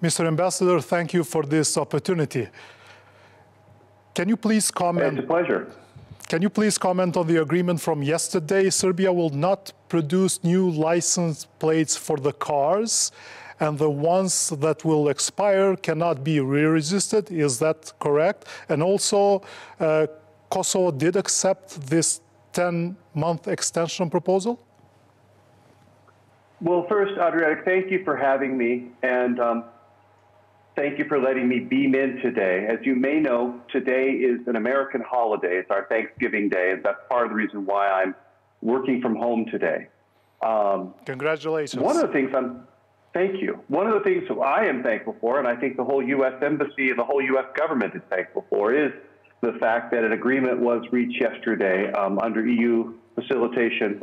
Mr. Ambassador, thank you for this opportunity. Can you please comment? It's a pleasure. Can you please comment on the agreement from yesterday? Serbia will not produce new license plates for the cars, and the ones that will expire cannot be re-registered. Is that correct? And also, Kosovo did accept this 10-month extension proposal? Well, first, Adriatic, thank you for having me, and thank you for letting me beam in today. As you may know, today is an American holiday. It's our Thanksgiving Day, and that's part of the reason why I'm working from home today. Congratulations. Thank you. One of the things that I am thankful for, and I think the whole U.S. Embassy and the whole U.S. government is thankful for, is the fact that an agreement was reached yesterday under EU facilitation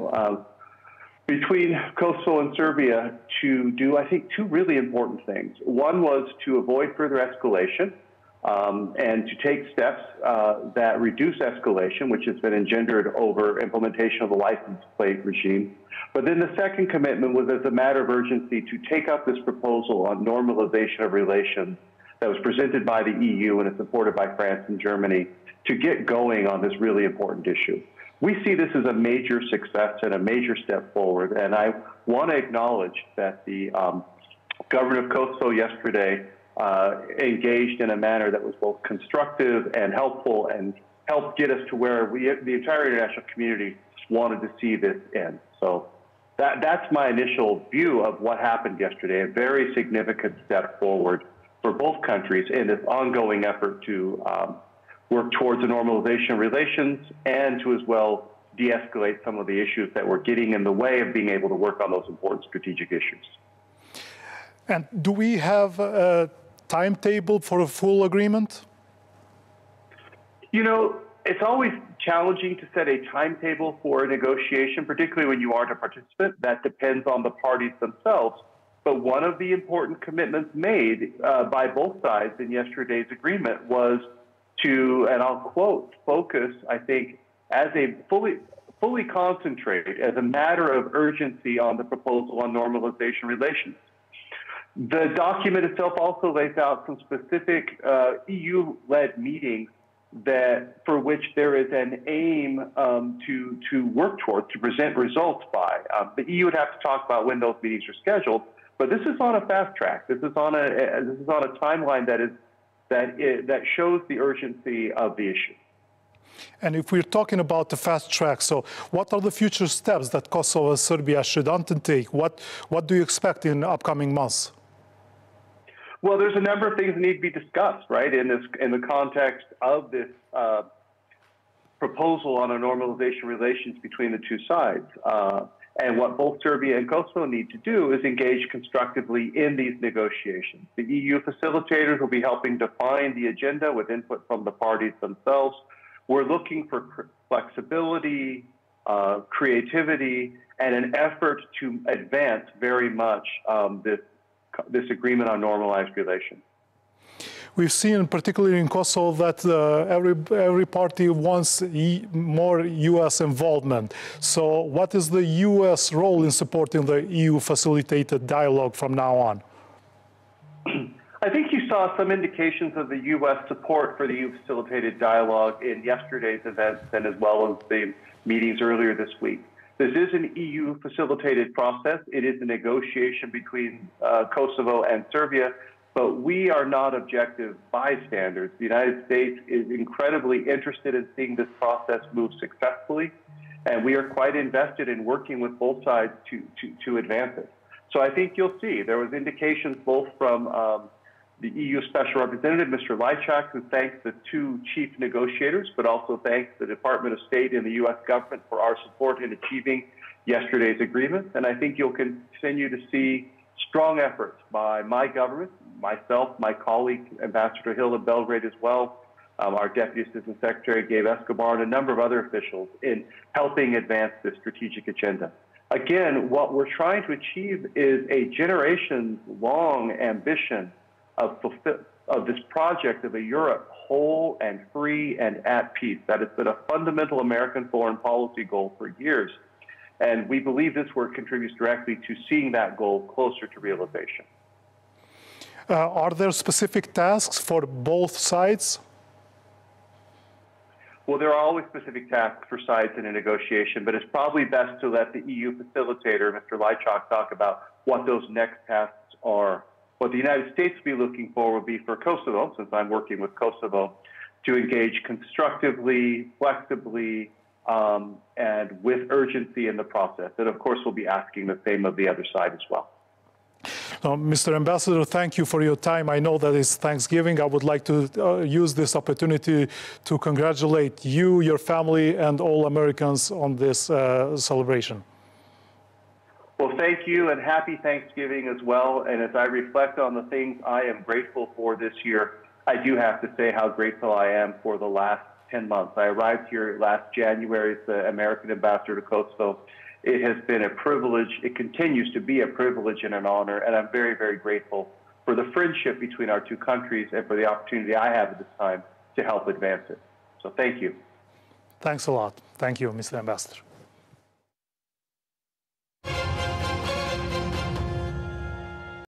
between Kosovo and Serbia to do, I think, two really important things. One was to avoid further escalation and to take steps that reduce escalation, which has been engendered over implementation of the license plate regime. But then the second commitment was, as a matter of urgency, to take up this proposal on normalization of relations that was presented by the EU and is supported by France and Germany to get going on this really important issue. We see this as a major success and a major step forward, and I want to acknowledge that the government of Kosovo yesterday engaged in a manner that was both constructive and helpful and helped get us to where the entire international community wanted to see this end. So that's my initial view of what happened yesterday, a very significant step forward for both countries in this ongoing effort to work towards a normalization of relations and to as well de-escalate some of the issues that were getting in the way of being able to work on those important strategic issues. And do we have a timetable for a full agreement? You know, it's always challenging to set a timetable for a negotiation, particularly when you aren't a participant. That depends on the parties themselves. But one of the important commitments made by both sides in yesterday's agreement was to, and I'll quote, focus, I think, as a fully concentrate, as a matter of urgency on the proposal on normalization relations. The document itself also lays out some specific EU-led meetings for which there is an aim to work towards, to present results by. The EU would have to talk about when those meetings are scheduled, but this is on a fast track. This is on a timeline that shows the urgency of the issue. And if we're talking about the fast track, so what are the future steps that Kosovo and Serbia should undertake? What do you expect in upcoming months? Well, there's a number of things that need to be discussed, right, in the context of this proposal on a normalization relations between the two sides. And what both Serbia and Kosovo need to do is engage constructively in these negotiations. The EU facilitators will be helping define the agenda with input from the parties themselves. We're looking for flexibility, creativity, and an effort to advance very much this agreement on normalized relations. We've seen, particularly in Kosovo, that every party wants more U.S. involvement. So what is the U.S. role in supporting the EU-facilitated dialogue from now on? I think you saw some indications of the U.S. support for the EU-facilitated dialogue in yesterday's events and as well as the meetings earlier this week. This is an EU-facilitated process. It is a negotiation between Kosovo and Serbia, but we are not objective bystanders. The United States is incredibly interested in seeing this process move successfully, and we are quite invested in working with both sides to advance it. So I think you'll see there was indications both from the EU Special Representative, Mr. Lajčák, who thanked the two chief negotiators, but also thanked the Department of State and the U.S. government for our support in achieving yesterday's agreement. And I think you'll continue to see strong efforts by my government, myself, my colleague, Ambassador Hill in Belgrade as well, our Deputy Assistant Secretary, Gabe Escobar, and a number of other officials in helping advance this strategic agenda. Again, what we're trying to achieve is a generations-long ambition of this project of a Europe whole and free and at peace. That has been a fundamental American foreign policy goal for years. And we believe this work contributes directly to seeing that goal closer to realization. Are there specific tasks for both sides? Well, there are always specific tasks for sides in a negotiation, but it's probably best to let the EU facilitator, Mr. Lychak, talk about what those next tasks are. What the United States will be looking for would be for Kosovo, since I'm working with Kosovo, to engage constructively, flexibly, and with urgency in the process. And of course, we'll be asking the same of the other side as well. Mr. Ambassador, thank you for your time. I know that it's Thanksgiving. I would like to use this opportunity to congratulate you, your family, and all Americans on this celebration. Well, thank you, and happy Thanksgiving as well. And as I reflect on the things I am grateful for this year, I do have to say how grateful I am for the last 10 months. I arrived here last January as the American ambassador to Kosovo. It has been a privilege. It continues to be a privilege and an honor, and I'm very, very grateful for the friendship between our two countries and for the opportunity I have at this time to help advance it. So thank you. Thanks a lot. Thank you, Mr. Ambassador.